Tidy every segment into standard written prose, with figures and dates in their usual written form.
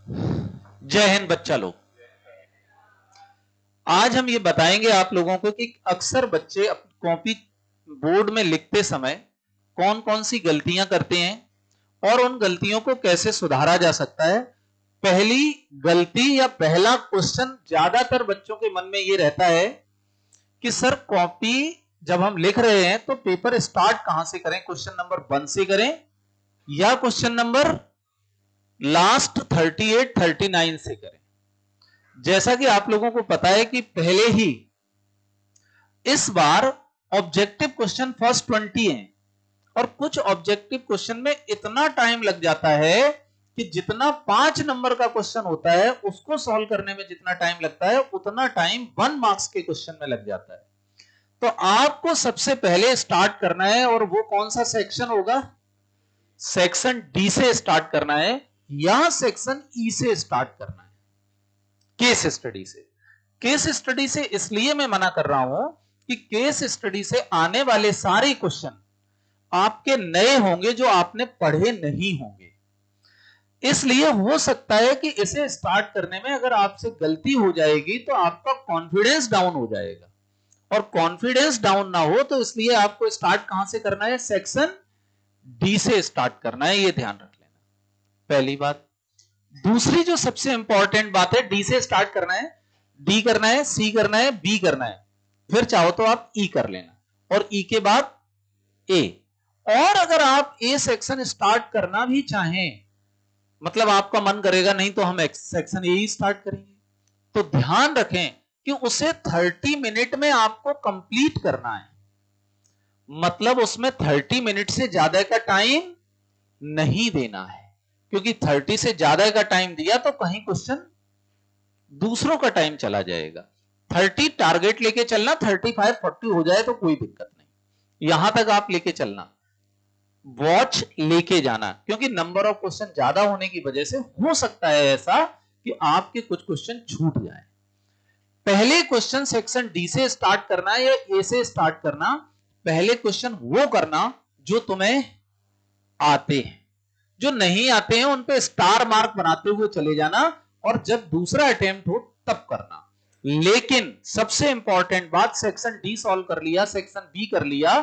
जय हिंद बच्चा लोग। आज हम ये बताएंगे आप लोगों को कि अक्सर बच्चे कॉपी बोर्ड में लिखते समय कौन कौन सी गलतियां करते हैं और उन गलतियों को कैसे सुधारा जा सकता है। पहली गलती या पहला क्वेश्चन ज्यादातर बच्चों के मन में ये रहता है कि सर कॉपी जब हम लिख रहे हैं तो पेपर स्टार्ट कहां से करें, क्वेश्चन नंबर 1 से करें या क्वेश्चन नंबर लास्ट 38 39 से करें। जैसा कि आप लोगों को पता है कि पहले ही इस बार ऑब्जेक्टिव क्वेश्चन फर्स्ट 20 हैं और कुछ ऑब्जेक्टिव क्वेश्चन में इतना टाइम लग जाता है कि जितना 5 नंबर का क्वेश्चन होता है उसको सॉल्व करने में जितना टाइम लगता है उतना टाइम 1 मार्क्स के क्वेश्चन में लग जाता है। तो आपको सबसे पहले स्टार्ट करना है और वो कौन सा सेक्शन होगा, सेक्शन डी से स्टार्ट करना है या सेक्शन ई से स्टार्ट करना है, केस स्टडी से। केस स्टडी से इसलिए मैं मना कर रहा हूं कि केस स्टडी से आने वाले सारे क्वेश्चन आपके नए होंगे जो आपने पढ़े नहीं होंगे। इसलिए हो सकता है कि इसे स्टार्ट करने में अगर आपसे गलती हो जाएगी तो आपका कॉन्फिडेंस डाउन हो जाएगा और कॉन्फिडेंस डाउन ना हो तो इसलिए आपको स्टार्ट कहां से करना है, सेक्शन डी से स्टार्ट करना है, ये ध्यान रख लेना पहली बात। दूसरी जो सबसे इंपॉर्टेंट बात है, डी से स्टार्ट करना है, डी करना है, सी करना है, बी करना है, फिर चाहो तो आप ई कर लेना और ई के बाद ए। और अगर आप ए सेक्शन स्टार्ट करना भी चाहें, मतलब आपका मन करेगा नहीं तो हम सेक्शन ए ही स्टार्ट करेंगे, तो ध्यान रखें कि उसे 30 मिनट में आपको कंप्लीट करना है। मतलब उसमें 30 मिनट से ज्यादा का टाइम नहीं देना है, क्योंकि 30 से ज्यादा का टाइम दिया तो कहीं क्वेश्चन दूसरों का टाइम चला जाएगा। 30 टारगेट लेके चलना, 35 40 हो जाए तो कोई दिक्कत नहीं, यहां तक आप लेके चलना, वॉच लेके जाना, क्योंकि नंबर ऑफ क्वेश्चन ज्यादा होने की वजह से हो सकता है ऐसा कि आपके कुछ क्वेश्चन छूट जाए। पहले क्वेश्चन सेक्शन डी से स्टार्ट करना या ए से स्टार्ट करना, पहले क्वेश्चन वो करना जो तुम्हें आते हैं, जो नहीं आते हैं उन पे स्टार मार्क बनाते हुए चले जाना और जब दूसरा अटेम्प्ट हो तब करना। लेकिन सबसे इंपॉर्टेंट बात, सेक्शन डी सॉल्व कर लिया, सेक्शन बी कर लिया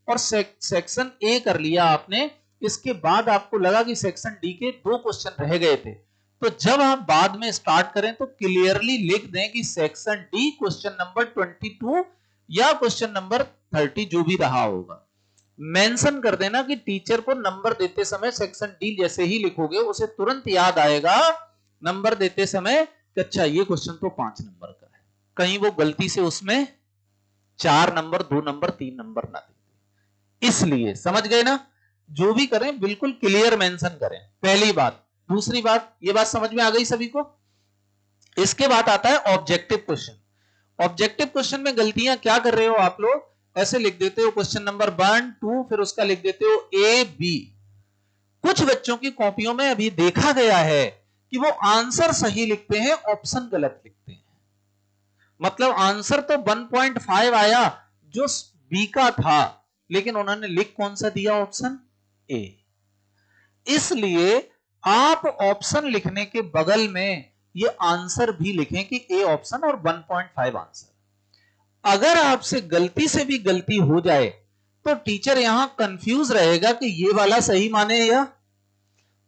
और सेक्शन ए कर लिया आपने, इसके बाद आपको लगा कि सेक्शन डी के 2 क्वेश्चन रह गए थे, तो जब आप बाद में स्टार्ट करें तो क्लियरली लिख दें कि सेक्शन डी क्वेश्चन नंबर 22 या क्वेश्चन नंबर 30 जो भी रहा होगा। मेंशन कर देना कि टीचर को नंबर देते समय सेक्शन डी जैसे ही लिखोगे उसे तुरंत याद आएगा नंबर देते समय कि अच्छा ये क्वेश्चन तो 5 नंबर का है, कहीं वो गलती से उसमें 4 नंबर 2 नंबर 3 नंबर ना दे। इसलिए समझ गए ना, जो भी करें बिल्कुल क्लियर मेंशन करें, पहली बात। दूसरी बात, ये बात समझ में आ गई सभी को। इसके बाद आता है ऑब्जेक्टिव क्वेश्चन। ऑब्जेक्टिव क्वेश्चन में गलतियां क्या कर रहे हो आप लोग, ऐसे लिख देते हो क्वेश्चन नंबर 1 2 फिर उसका लिख देते हो ए बी। कुछ बच्चों की कॉपियों में अभी देखा गया है कि वो आंसर सही लिखते हैं, ऑप्शन गलत लिखते हैं। मतलब आंसर तो 1.5 आया जो बी का था, लेकिन उन्होंने लिख कौन सा दिया, ऑप्शन ए। इसलिए आप ऑप्शन लिखने के बगल में ये आंसर भी लिखें कि ए ऑप्शन और 1.5 आंसर। अगर आपसे गलती से भी गलती हो जाए तो टीचर यहां कंफ्यूज रहेगा कि ये वाला सही माने या,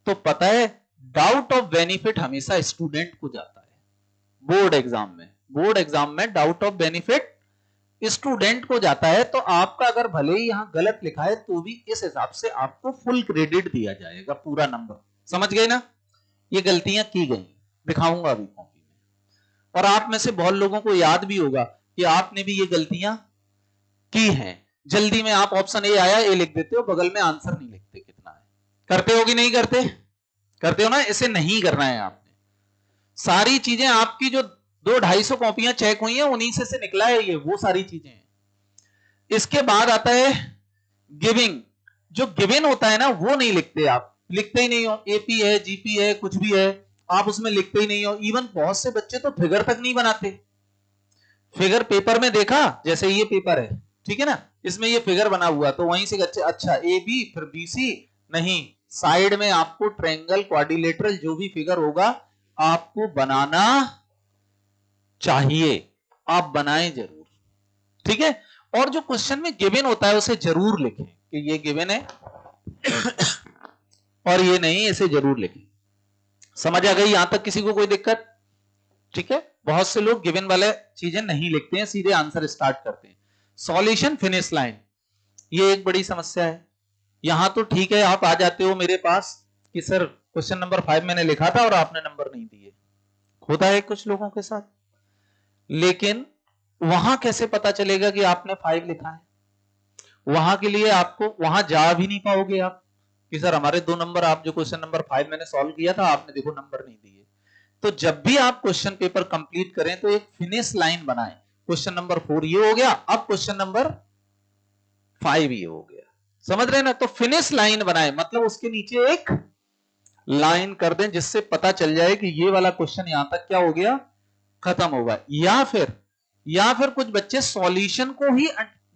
तो पता है डाउट ऑफ बेनिफिट हमेशा स्टूडेंट को जाता है। बोर्ड एग्जाम में डाउट ऑफ बेनिफिट स्टूडेंट को जाता है, तो आपका अगर भले ही यहां गलत लिखा है तो भी इस हिसाब से आपको फुल क्रेडिट दिया जाएगा, पूरा नंबर। समझ गए ना, ये गलतियां की गई, दिखाऊंगा अभी कॉपी में। और आप में से बहुत लोगों को याद भी होगा कि आपने भी ये गलतियां की हैं। जल्दी में आप ऑप्शन ए आया ए लिख देते हो, बगल में आंसर नहीं लिखते, कितना है, करते हो कि नहीं करते, करते हो ना। इसे नहीं करना है आपने। सारी चीजें आपकी जो 200-250 कॉपियां चेक हुई हैं उन्हीं से निकला है ये, वो सारी चीजें हैं। इसके बाद आता है गिविंग। जो गिवन होता है ना वो नहीं लिखते, आप लिखते ही नहीं हो, एपी है जीपी है कुछ भी है आप उसमें लिखते ही नहीं हो। इवन बहुत से बच्चे तो फिगर तक नहीं बनाते। फिगर पेपर में देखा, जैसे ये पेपर है ठीक है ना, इसमें ये फिगर बना हुआ तो वहीं से अच्छा ए बी फिर बी सी, नहीं, साइड में आपको ट्रायंगल क्वाड्रिलेटरल जो भी फिगर होगा आपको बनाना चाहिए, आप बनाएं जरूर, ठीक है। और जो क्वेश्चन में गिवन होता है उसे जरूर लिखें कि ये गिवन है और ये नहीं, इसे जरूर लिखें। समझ आ गई यहां तक? किसी को कोई दिक्कत? ठीक है। बहुत से लोग गिवन वाले चीजें नहीं लिखते हैं, सीधे आंसर स्टार्ट करते हैं। सॉल्यूशन फिनिश लाइन, ये एक बड़ी समस्या है। यहां तो ठीक है, आप आ जाते हो मेरे पास कि सर क्वेश्चन नंबर 5 मैंने लिखा था और आपने नंबर नहीं दिए, होता है कुछ लोगों के साथ। लेकिन वहां कैसे पता चलेगा कि आपने 5 लिखा है? वहां के लिए आपको वहां जा भी नहीं पाओगे आप कि सर हमारे 2 नंबर, आप जो क्वेश्चन नंबर 5 मैंने सॉल्व किया था आपने देखो नंबर नहीं दिए। तो जब भी आप क्वेश्चन पेपर कंप्लीट करें तो एक फिनिश लाइन बनाएं। क्वेश्चन नंबर 4 ये हो गया, अब क्वेश्चन नंबर 5 ये हो गया, समझ रहे ना? तो फिनिश लाइन बनाएं, मतलब उसके नीचे एक लाइन कर दें जिससे पता चल जाए कि ये वाला क्वेश्चन यहां तक क्या हो गया, खत्म होगा। या फिर कुछ बच्चे सॉल्यूशन को ही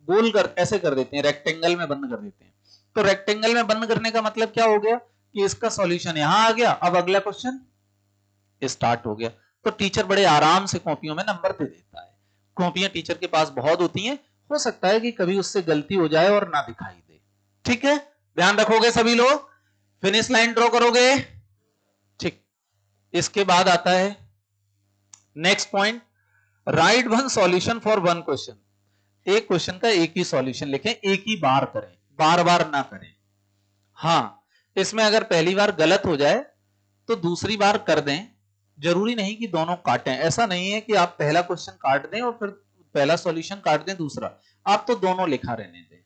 गोल कर ऐसे कर देते हैं, रेक्टेंगल में बंद कर देते हैं। तो रेक्टेंगल में बंद करने का मतलब क्या हो गया कि इसका सॉल्यूशन यहां आ गया, अब अगला क्वेश्चन स्टार्ट हो गया। तो टीचर बड़े आराम से कॉपियों में नंबर दे देता है। कॉपियां टीचर के पास बहुत होती हैं, हो सकता है कि कभी उससे गलती हो जाए और ना दिखाई दे, ठीक है। ध्यान रखोगे सभी लोग, फिनिश लाइन ड्रॉ करोगे, ठीक। इसके बाद आता है next point, right one solution for one question. एक क्वेश्चन का एक ही सॉल्यूशन लिखें, एक ही बार करें, बार बार ना करें। हां, इसमें अगर पहली बार गलत हो जाए तो दूसरी बार कर दें, जरूरी नहीं कि दोनों काटें। ऐसा नहीं है कि आप पहला क्वेश्चन काट दें और फिर पहला सॉल्यूशन काट दें दूसरा, आप तो दोनों लिखा रहने दें।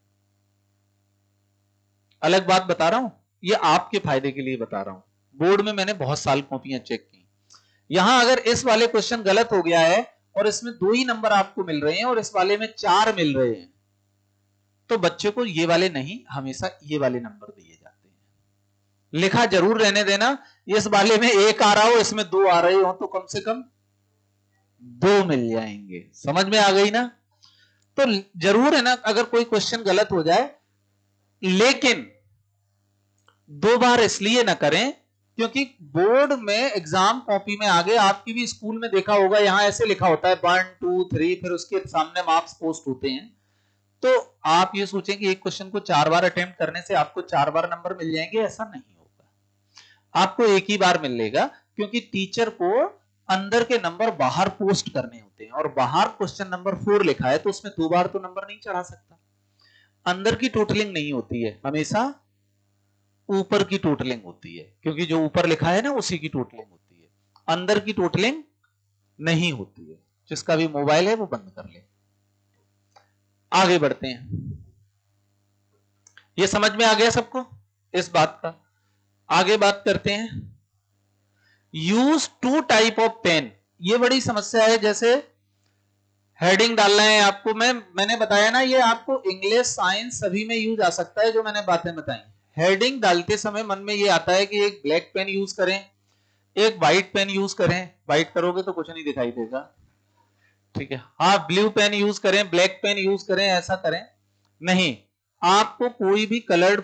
अलग बात बता रहा हूं, ये आपके फायदे के लिए बता रहा हूं। बोर्ड में मैंने बहुत साल कॉपियां चेक की, यहां अगर इस वाले क्वेश्चन गलत हो गया है और इसमें 2 ही नंबर आपको मिल रहे हैं और इस वाले में 4 मिल रहे हैं, तो बच्चे को ये वाले नहीं, हमेशा ये वाले नंबर दिए जाते हैं। लिखा जरूर रहने देना, इस वाले में 1 आ रहा हो, इसमें 2 आ रहे हो, तो कम से कम 2 मिल जाएंगे। समझ में आ गई ना? तो जरूर है ना, अगर कोई क्वेश्चन गलत हो जाए, लेकिन 2 बार इसलिए ना करें क्योंकि बोर्ड में एग्जाम कॉपी में आगे, आपकी भी स्कूल में देखा होगा, यहां ऐसे लिखा होता है 1 2 3, फिर उसके सामने मार्क्स पोस्ट होते हैं। तो आप ये सोचें कि एक क्वेश्चन को 4 बार अटेम्प्ट करने से आपको 4 बार नंबर मिल जाएंगे, ऐसा नहीं होगा। आपको एक ही बार मिलेगा, क्योंकि टीचर को अंदर के नंबर बाहर पोस्ट करने होते हैं, और बाहर क्वेश्चन नंबर 4 लिखा है तो उसमें 2 बार तो नंबर नहीं चढ़ा सकता। अंदर की टोटलिंग नहीं होती है, हमेशा ऊपर की टोटलिंग होती है, क्योंकि जो ऊपर लिखा है ना उसी की टोटलिंग होती है, अंदर की टोटलिंग नहीं होती है। जिसका भी मोबाइल है वो बंद कर ले। आगे बढ़ते हैं, ये समझ में आ गया सबको इस बात का? आगे बात करते हैं, यूज 2 टाइप ऑफ पेन। ये बड़ी समस्या है, जैसे हेडिंग डालना है आपको, मैंने बताया ना, ये आपको इंग्लिश साइंस सभी में यूज आ सकता है जो मैंने बातें बताई। हेडिंग डालते समय मन में ये आता है कि एक ब्लैक पेन यूज करें, एक व्हाइट पेन यूज करें। व्हाइट करोगे तो कुछ नहीं दिखाई देगा, ठीक है। हाँ, ब्लू पेन यूज करें, ब्लैक पेन यूज करें, ऐसा करें नहीं। आपको कोई भी कलर्ड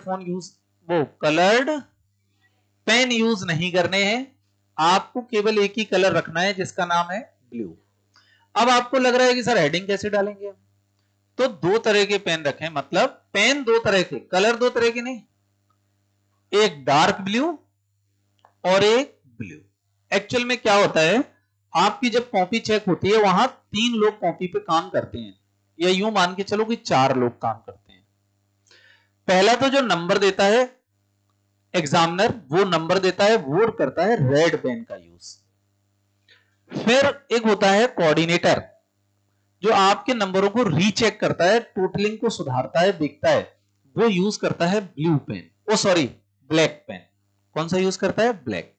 कलर्ड पेन यूज नहीं करने हैं, आपको केवल एक ही कलर रखना है जिसका नाम है ब्लू। अब आपको लग रहा है कि सर हेडिंग कैसे डालेंगे, तो 2 तरह के पेन रखें, मतलब पेन 2 तरह के, कलर 2 तरह के नहीं, एक डार्क ब्लू और एक ब्लू। एक्चुअल में क्या होता है, आपकी जब कॉपी चेक होती है वहां 3 लोग कॉपी पे काम करते हैं, या यूं मान के चलो कि 4 लोग काम करते हैं। पहला तो जो नंबर देता है एग्जामिनर, वो नंबर देता है, वो करता है रेड पेन का यूज। फिर एक होता है कोऑर्डिनेटर, जो आपके नंबरों को रीचेक करता है, टोटलिंग को सुधारता है, देखता है, वो यूज करता है ब्लू पेन, ब्लैक पेन। कौन सा यूज करता है? ब्लैक।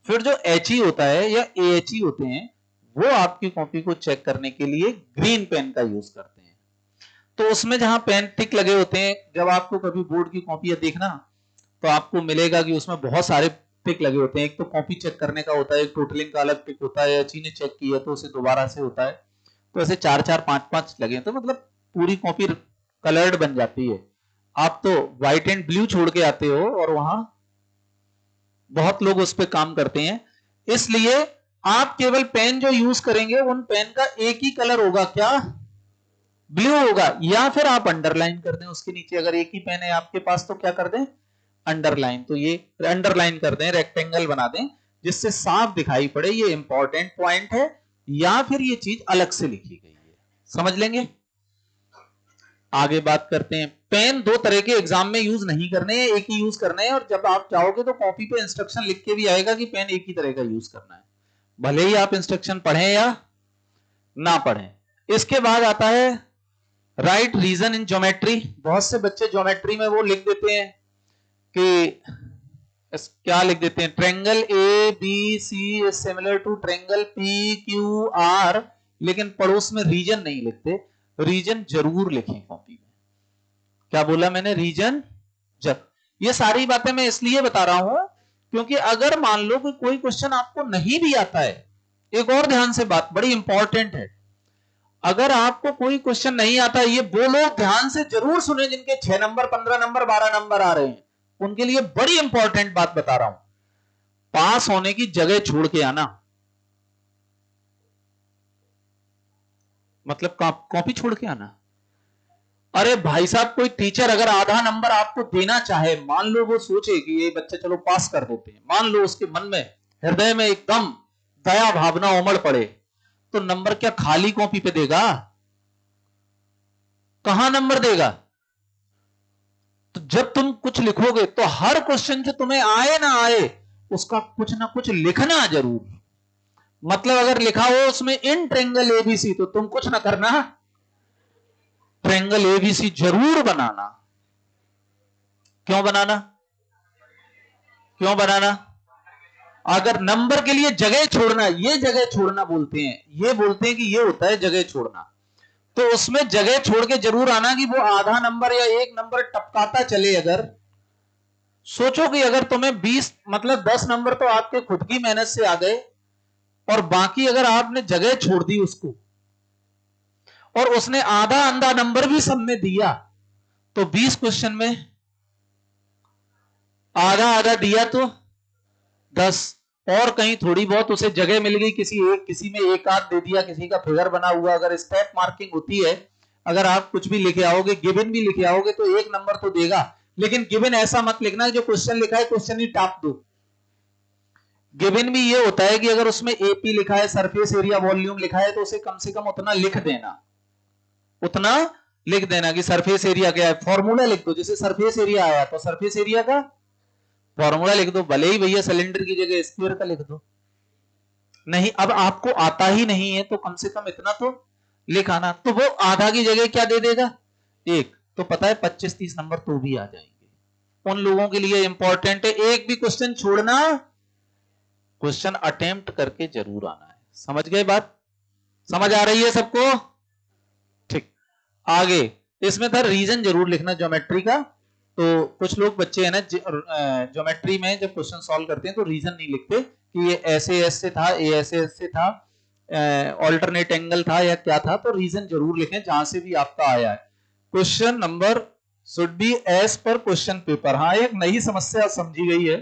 फिर जो HE होता है या AHE होते हैं, वो आपकी कॉपी को चेक करने के लिए ग्रीन पेन का यूज करते हैं। तो उसमें जहां पेन टिक लगे होते हैं, जब आपको कभी बोर्ड की कॉपी देखना तो आपको मिलेगा कि उसमें बहुत सारे टिक लगे होते हैं। एक तो कॉपी चेक करने का होता है, एक टोटलिंग का अलग टिक होता है, HE ने चेक किया तो उसे दोबारा से होता है। तो ऐसे 4-4 5-5 लगे, तो मतलब पूरी कॉपी कलर्ड बन जाती है। आप तो व्हाइट एंड ब्लू छोड़ के आते हो और वहां बहुत लोग उस पर काम करते हैं। इसलिए आप केवल पेन जो यूज करेंगे उन पेन का एक ही कलर होगा, क्या? ब्लू होगा। या फिर आप अंडरलाइन कर दें उसके नीचे, अगर एक ही पेन है आपके पास तो क्या कर दें? अंडरलाइन। तो ये अंडरलाइन कर दें, रेक्टेंगल बना दें जिससे साफ दिखाई पड़े ये इंपॉर्टेंट पॉइंट है या फिर ये चीज अलग से लिखी गई है। समझ लेंगे। आगे बात करते हैं। पेन दो तरह के एग्जाम में यूज नहीं करने हैं, एक ही यूज करने हैं। और जब आप चाहोगे तो कॉपी पे इंस्ट्रक्शन लिख के भी आएगा कि पेन एक ही तरह का यूज करना है, भले ही आप इंस्ट्रक्शन पढ़ें या ना पढ़ें। इसके बाद आता है राइट रीजन इन ज्योमेट्री। बहुत से बच्चे ज्योमेट्री में वो लिख देते हैं कि क्या लिख देते हैं, triangle A B C is similar to triangle P Q R, लेकिन पड़ोस में रीजन नहीं लिखते। रीजन जरूर लिखें कॉपी में। क्या बोला मैंने? रीजन। जब ये सारी बातें मैं इसलिए बता रहा हूं क्योंकि अगर मान लो कि कोई क्वेश्चन आपको नहीं भी आता है, एक और ध्यान से बात बड़ी इंपॉर्टेंट है, अगर आपको कोई क्वेश्चन नहीं आता, ये वो लोग ध्यान से जरूर सुने जिनके 6 नंबर 15 नंबर 12 नंबर आ रहे हैं, उनके लिए बड़ी इंपॉर्टेंट बात बता रहा हूं। पास होने की जगह छोड़ के आना, मतलब कॉपी छोड़ के आना। अरे भाई साहब, कोई टीचर अगर आधा नंबर आपको देना चाहे, मान लो वो सोचे कि ये बच्चे चलो पास कर देते हैं, मान लो उसके मन में हृदय में एकदम दया भावना उमड़ पड़े, तो नंबर क्या खाली कॉपी पे देगा? कहां नंबर देगा? तो जब तुम कुछ लिखोगे तो हर क्वेश्चन जो तुम्हें आए ना आए उसका कुछ ना कुछ लिखना जरूर। मतलब अगर लिखा हो उसमें इन ट्रायंगल एबीसी, तो तुम कुछ ना करना, ट्रायंगल एबीसी जरूर बनाना। क्यों बनाना? क्यों बनाना? अगर नंबर के लिए जगह छोड़ना, ये जगह छोड़ना बोलते हैं, ये बोलते हैं कि ये होता है जगह छोड़ना, तो उसमें जगह छोड़ के जरूर आना कि वो आधा नंबर या एक नंबर टपकाता चले। अगर सोचो कि अगर तुम्हें 20 मतलब 10 नंबर तो आपके खुद की मेहनत से आ गए और बाकी अगर आपने जगह छोड़ दी उसको और उसने आधा आधा नंबर भी सब में दिया, तो 20 क्वेश्चन में आधा आधा दिया तो 10, और कहीं थोड़ी बहुत उसे जगह मिल गई, किसी में एक आध दे दिया, किसी का फिगर बना हुआ। अगर स्टेप मार्किंग होती है, अगर आप कुछ भी लिखे आओगे, गिवन भी लिखे आओगे, तो एक नंबर तो देगा। लेकिन गिवन ऐसा मत लिखना जो क्वेश्चन लिखा है क्वेश्चन ही टाप दो। गिवन भी ये होता है कि अगर उसमें एपी लिखा है, सरफेस एरिया वॉल्यूम लिखा है, तो उसे कम से कम उतना लिख देना, उतना लिख देना कि सरफेस एरिया क्या है। फॉर्मूला लिख दो, जैसे सरफेस एरिया आया तो सरफेस एरिया का फॉर्मूला लिख दो, भले ही भैया सिलेंडर की जगह स्क्वायर का लिख दो। नहीं, अब आपको आता ही नहीं है तो कम से कम इतना तो लिख आना। तो वो आधा की जगह क्या दे देगा? एक। तो पता है 25-30 नंबर तो भी आ जाएंगे। उन लोगों के लिए इंपॉर्टेंट है, एक भी क्वेश्चन छोड़ना, क्वेश्चन अटेम्प्ट करके जरूर आना है। समझ गए बात? समझ आ रही है सबको? ठीक। आगे इसमें था रीजन जरूर लिखना ज्योमेट्री का। तो कुछ लोग बच्चे हैं ना, ज्योमेट्री में जब क्वेश्चन सॉल्व करते हैं तो रीजन नहीं लिखते कि ये ऐसे ऐसे था, ये ऐसे ऐसे था, ऑल्टरनेट एंगल था या क्या था। तो रीजन जरूर लिखें जहां से भी आपका आया है। Question number should be as per question paper. हाँ, एक नई समस्या समझी गई है।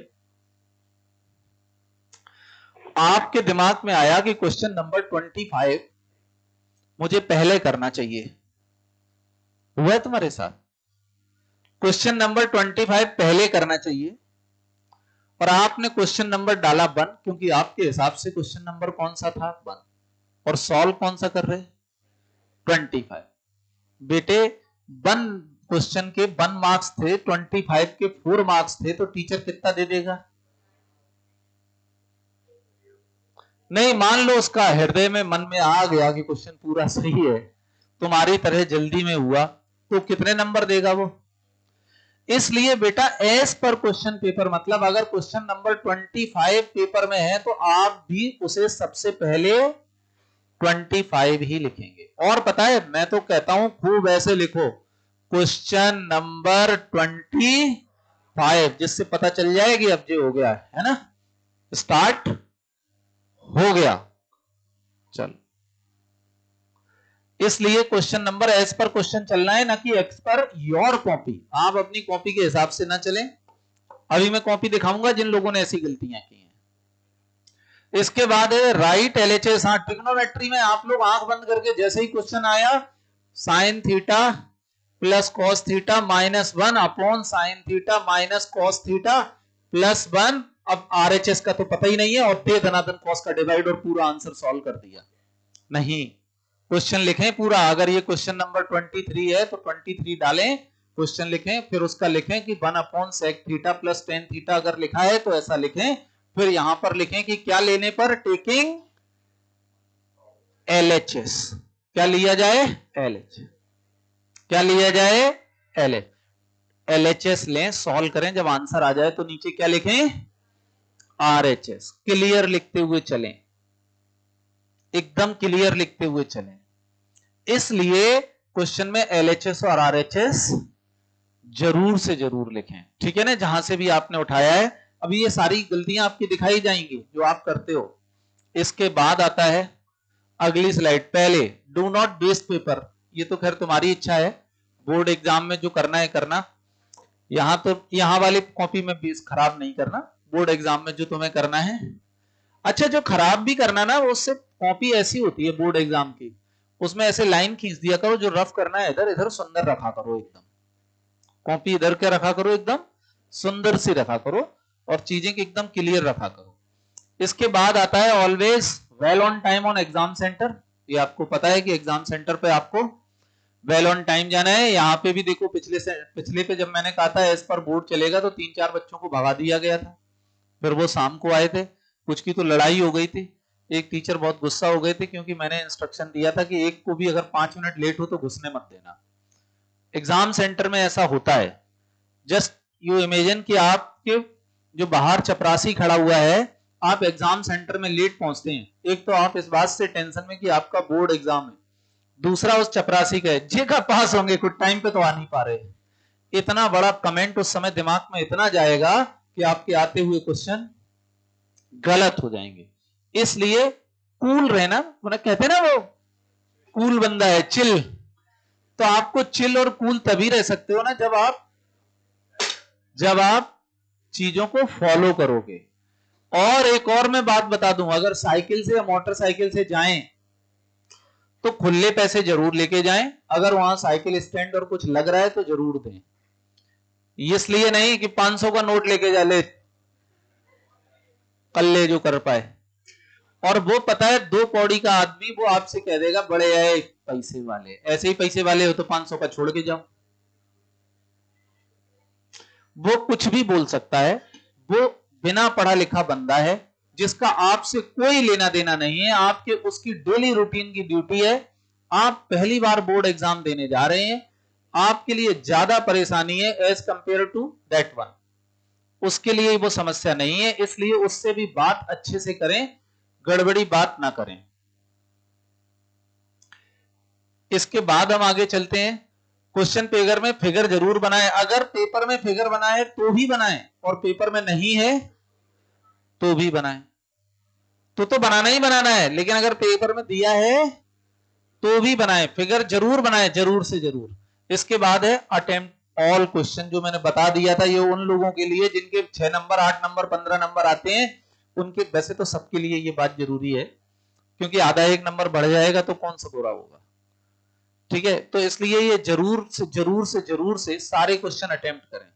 आपके दिमाग में आया कि क्वेश्चन नंबर 25 मुझे पहले करना चाहिए, हुआ है तुम्हारे साथ? क्वेश्चन नंबर 25 पहले करना चाहिए और आपने क्वेश्चन नंबर डाला 1, क्योंकि आपके हिसाब से क्वेश्चन नंबर कौन सा था? 1। और सॉल्व कौन सा कर रहे? 25। बेटे 1 क्वेश्चन के 1 मार्क्स थे, 25 के 4 मार्क्स थे, तो टीचर कितना दे देगा? नहीं, मान लो उसका हृदय में मन में आ गया कि क्वेश्चन पूरा सही है, तुम्हारी तरह जल्दी में हुआ, तो कितने नंबर देगा वो? इसलिए बेटा एज पर क्वेश्चन पेपर, मतलब अगर क्वेश्चन नंबर 25 पेपर में है तो आप भी उसे सबसे पहले 25 ही लिखेंगे। और पता है, मैं तो कहता हूं खूब ऐसे लिखो क्वेश्चन नंबर 25, जिससे पता चल जाए कि अब जो हो गया है ना, स्टार्ट हो गया। चल, इसलिए question number as per question चलना है, ना कि एक्स पर योर कॉपी। आप अपनी कॉपी के हिसाब से ना चलें। अभी मैं कॉपी दिखाऊंगा जिन लोगों ने ऐसी गलतियां की हैं। इसके बाद है राइट एलएचएस। हाँ, ट्रिग्नोमेट्री में आप लोग आंख बंद करके जैसे ही क्वेश्चन आया sine theta plus cos theta minus 1 upon sine theta minus cos theta plus 1, अब आरएचएस का तो पता ही नहीं है, और दे धनाधन कॉस का डिवाइड और पूरा आंसर सॉल्व कर दिया। नहीं, क्वेश्चन लिखें पूरा। अगर ये क्वेश्चन नंबर 23 है तो 23 डालें, क्वेश्चन लिखें, फिर उसका लिखें कि 1 upon sec theta plus tan theta अगर लिखा है तो ऐसा लिखें, फिर यहां पर लिखें कि क्या लेने पर, टेकिंग एलएचएस। क्या लिया जाए, एलएच। क्या लिया जाए, एलएच। एलएचएस लें, सॉल्व करें, जब आंसर आ जाए तो नीचे क्या लिखें, आरएचएस। क्लियर लिखते हुए चलें, एकदम क्लियर लिखते हुए चलें। इसलिए क्वेश्चन में एलएचएस और आरएचएस जरूर से जरूर लिखें, ठीक है ना, जहां से भी आपने उठाया है। अभी ये सारी गलतियां आपकी दिखाई जाएंगी जो आप करते हो। इसके बाद आता है अगली स्लाइड। पहले डू नॉट वेस्ट पेपर, ये तो खैर तुम्हारी इच्छा है, बोर्ड एग्जाम में जो करना है करना। यहां तो यहां वाली कॉपी में बेस खराब नहीं करना, बोर्ड एग्जाम में जो तुम्हें करना है। अच्छा, जो खराब भी करना ना, वो उससे कॉपी ऐसी होती है बोर्ड एग्जाम की, उसमें ऐसे लाइन खींच दिया करो, जो रफ करना है इधर इधर सुंदर रखा करो, एकदम कॉपी इधर के रखा करो, एकदम सुंदर सी रखा करो, और चीजें एकदम क्लियर रखा करो। इसके बाद आता है always well on time on exam centre. ये आपको पता है कि एग्जाम सेंटर पे आपको वेल ऑन टाइम जाना है। यहाँ पे भी देखो, पिछले पे जब मैंने कहा था एज पर बोर्ड चलेगा तो 3-4 बच्चों को भगा दिया गया था, फिर वो शाम को आए थे, कुछ की तो लड़ाई हो गई थी, एक टीचर बहुत गुस्सा हो गए थे क्योंकि मैंने इंस्ट्रक्शन दिया था कि एक को भी अगर 5 मिनट लेट हो तो घुसने मत देना। एग्जाम सेंटर में ऐसा होता है। जस्ट यू इमेजिन कि आपके जो बाहर चपरासी खड़ा हुआ है, आप एग्जाम सेंटर में लेट पहुंचते हैं। एक तो आप इस बात से टेंशन में कि आपका बोर्ड एग्जाम है, दूसरा उस चपरासी का है, जे का पास होंगे, कुछ टाइम पे तो आ नहीं पा रहे। इतना बड़ा कमेंट उस समय दिमाग में इतना जाएगा कि आपके आते हुए क्वेश्चन गलत हो जाएंगे। इसलिए कूल रहना, मतलब कहते हैं ना वो कूल बंदा है, चिल। तो आपको चिल और कूल तभी रह सकते हो ना जब आप चीजों को फॉलो करोगे। और एक और मैं बात बता दूं, अगर साइकिल से या मोटरसाइकिल से जाएं तो खुले पैसे जरूर लेके जाएं। अगर वहां साइकिल स्टैंड और कुछ लग रहा है तो जरूर दें, इसलिए नहीं कि 500 का नोट लेके जा ले, कल्ले जो कर पाए। और वो पता है 2 पौड़ी का आदमी वो आपसे कह देगा बड़े आए पैसे वाले, ऐसे ही पैसे वाले हो तो 500 का छोड़ के जाओ। वो कुछ भी बोल सकता है, वो बिना पढ़ा लिखा बंदा है जिसका आपसे कोई लेना देना नहीं है। आपके उसकी डेली रूटीन की ड्यूटी है, आप पहली बार बोर्ड एग्जाम देने जा रहे हैं, आपके लिए ज्यादा परेशानी है as compare to that one, उसके लिए वो समस्या नहीं है। इसलिए उससे भी बात अच्छे से करें, गड़बड़ी बात ना करें। इसके बाद हम आगे चलते हैं। क्वेश्चन पेपर में फिगर जरूर बनाएं। अगर पेपर में फिगर बनाए तो भी बनाएं, और पेपर में नहीं है तो भी बनाएं। तो बनाना ही बनाना है, लेकिन अगर पेपर में दिया है तो भी बनाएं, फिगर जरूर बनाएं, जरूर से जरूर। इसके बाद है अटेम्प्ट ऑल क्वेश्चन, जो मैंने बता दिया था, ये उन लोगों के लिए जिनके 6 नंबर 8 नंबर 15 नंबर आते हैं, उनके। वैसे तो सबके लिए ये बात जरूरी है, क्योंकि आधा 1 नंबर बढ़ जाएगा तो कौन सा बुरा होगा, ठीक है। तो इसलिए ये जरूर से सारे क्वेश्चन अटेम्प्ट करें।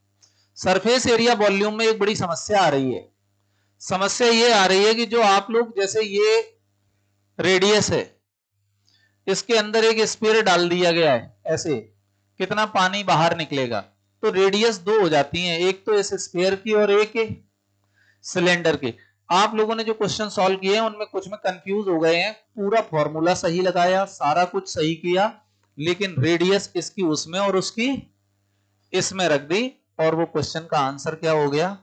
सरफेस एरिया वॉल्यूम में एक बड़ी समस्या आ रही है। समस्या ये आ रही है कि जो आप लोग, जैसे ये रेडियस है, इसके अंदर एक स्फीयर डाल दिया गया है, ऐसे कितना पानी बाहर निकलेगा, तो रेडियस 2 हो जाती है, एक तो इस स्फीयर की और एक सिलेंडर की। आप लोगों ने जो क्वेश्चन सॉल्व किए हैं उनमें कुछ में कंफ्यूज हो गए हैं, पूरा फॉर्मूला सही लगाया, सारा कुछ सही किया, लेकिन रेडियस इसकी उसमें और उसकी इसमें रख दी, और वो क्वेश्चन का आंसर क्या हो गया,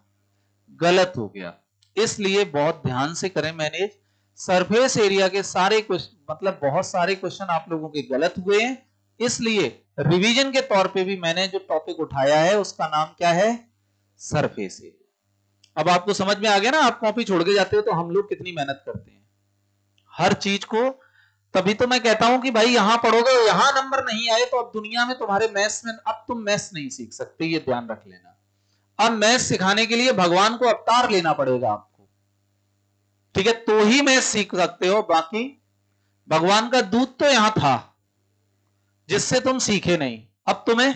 गलत हो गया। इसलिए बहुत ध्यान से करें मैनेज। सरफेस एरिया के सारे क्वेश्चन, मतलब बहुत सारे क्वेश्चन आप लोगों के गलत हुए हैं, इसलिए रिवीजन के तौर पे भी मैंने जो टॉपिक उठाया है उसका नाम क्या है, सरफेस एरिया। अब आपको समझ में आ गया ना, आप कॉपी छोड़ के जाते हो तो हम लोग कितनी मेहनत करते हैं हर चीज को। तभी तो मैं कहता हूं कि भाई यहां पढ़ोगे, यहां नंबर नहीं आए तो अब दुनिया में तुम्हारे मैथ्स में, अब तुम मैथ्स नहीं सीख सकते, ये ध्यान रख लेना। अब मैथ्स सिखाने के लिए भगवान को अवतार लेना पड़ेगा आपको, ठीक है, तो ही मैथ सीख सकते हो, बाकी भगवान का दूत तो यहां था जिससे तुम सीखे नहीं। अब तुम्हें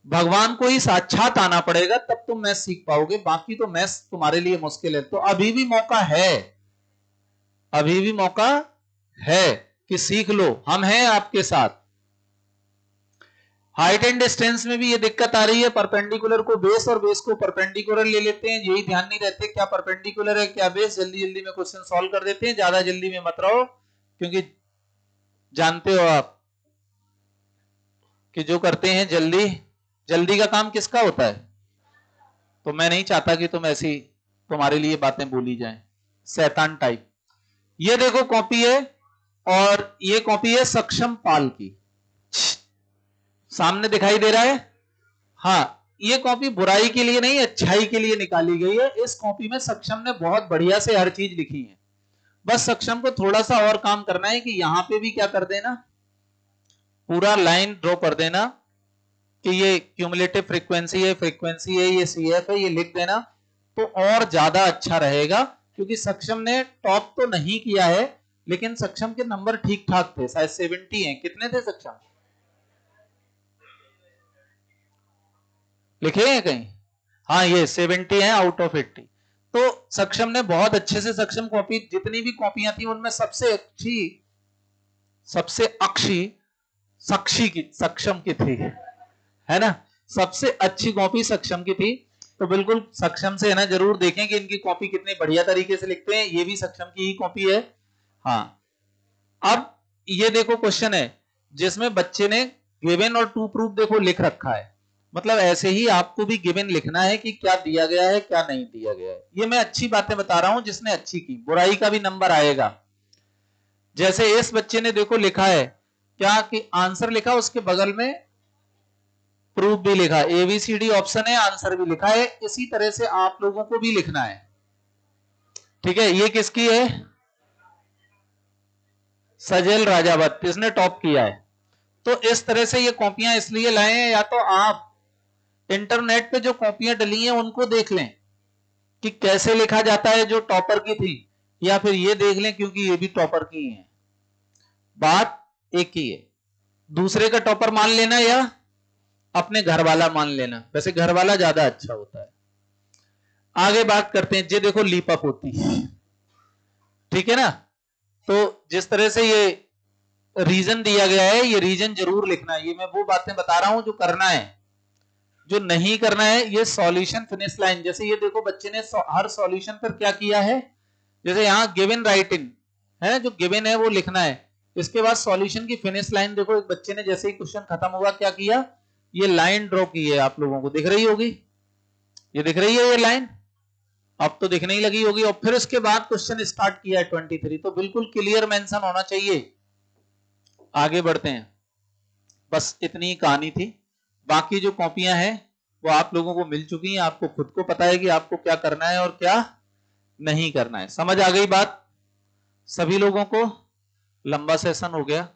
भगवान को ही साक्षात आना पड़ेगा, तब तुम मैथ सीख पाओगे, बाकी तो मैथ तुम्हारे लिए मुश्किल है। तो अभी भी मौका है, अभी भी मौका है कि सीख लो, हम हैं आपके साथ। हाइट एंड डिस्टेंस में भी ये दिक्कत आ रही है, परपेंडिकुलर को बेस और बेस को परपेंडिकुलर ले लेते हैं, यही ध्यान नहीं रहते क्या परपेंडिकुलर है क्या बेस, जल्दी जल्दी में क्वेश्चन सॉल्व कर देते हैं। ज्यादा जल्दी में मत रहो, क्योंकि जानते हो आप कि जो करते हैं जल्दी, जल्दी का काम किसका होता है। तो मैं नहीं चाहता कि तुम ऐसी तुम्हारे लिए बातें बोली जाएं, शैतान टाइप। ये देखो कॉपी है, और ये कॉपी है सक्षम पाल की, सामने दिखाई दे रहा है। हाँ, ये कॉपी बुराई के लिए नहीं, अच्छाई के लिए निकाली गई है। इस कॉपी में सक्षम ने बहुत बढ़िया से हर चीज लिखी है, बस सक्षम को थोड़ा सा और काम करना है कि यहां पे भी क्या कर देना, पूरा लाइन ड्रॉ कर देना कि ये क्यूमुलेटिव फ्रीक्वेंसी है, ये सीएफ है, ये लिख देना तो और ज्यादा अच्छा रहेगा। क्योंकि सक्षम ने टॉप तो नहीं किया है, लेकिन सक्षम के नंबर ठीक ठाक थे, शायद 70 हैं। कितने थे सक्षम, लिखे हैं कहीं? हाँ, ये 70 है आउट ऑफ 80। तो सक्षम ने बहुत अच्छे से, सक्षम कॉपी जितनी भी कॉपियां थी उनमें सबसे अच्छी, सबसे अच्छी सक्षी की, सक्षम की थी, है ना। सबसे अच्छी कॉपी सक्षम की थी। तो बिल्कुल सक्षम से है ना जरूर देखें कि इनकी कॉपी कितने बढ़िया तरीके से लिखते हैं। ये भी सक्षम की ही कॉपी है। हाँ, अब ये देखो क्वेश्चन है जिसमें बच्चे ने गिवन और टू प्रूफ देखो लिख रखा है। मतलब ऐसे ही आपको भी गिवन लिखना है कि क्या दिया गया है क्या नहीं दिया गया है। ये मैं अच्छी बातें बता रहा हूं, जिसने अच्छी की, बुराई का भी नंबर आएगा। जैसे इस बच्चे ने देखो लिखा है क्या कि आंसर लिखा, उसके बगल में प्रूफ भी लिखा, एबीसीडी ऑप्शन है, आंसर भी लिखा है। इसी तरह से आप लोगों को भी लिखना है, ठीक है। ये किसकी है, सजेल राजावत, इसने टॉप किया है। तो इस तरह से ये कॉपियां इसलिए लाए हैं, या तो आप इंटरनेट पे जो कॉपियां डली हैं उनको देख लें कि कैसे लिखा जाता है जो टॉपर की थी, या फिर ये देख लें क्योंकि ये भी टॉपर की है। बात एक ही है, दूसरे का टॉपर मान लेना या अपने घर वाला मान लेना, वैसे घर वाला ज्यादा अच्छा होता है। आगे बात करते हैं, ये देखो लीप अप होती है, ठीक है ना। तो जिस तरह से ये रीजन दिया गया है, ये रीजन जरूर लिखना है। ये मैं वो बातें बता रहा हूं जो करना है, जो नहीं करना है ये सॉल्यूशन फिनिश लाइन। जैसे ये देखो बच्चे ने हर सॉल्यूशन पर क्या किया है, जैसे यहां गिवन राइट इन है, जो गिवन है वो लिखना है। इसके बाद सॉल्यूशन की फिनिश लाइन देखो, एक बच्चे ने जैसे ही क्वेश्चन खत्म हुआ क्या किया, ये लाइन ड्रॉ की है, आप लोगों को दिख रही होगी, ये दिख रही है ये लाइन, अब तो दिखने ही लगी होगी। और फिर उसके बाद क्वेश्चन स्टार्ट किया है 23, तो बिल्कुल क्लियर मेंशन होना चाहिए। आगे बढ़ते हैं, बस इतनी ही कहानी थी। बाकी जो कॉपियां हैं वो आप लोगों को मिल चुकी हैं, आपको खुद को पता है कि आपको क्या करना है और क्या नहीं करना है। समझ आ गई बात सभी लोगों को? लंबा सेशन हो गया।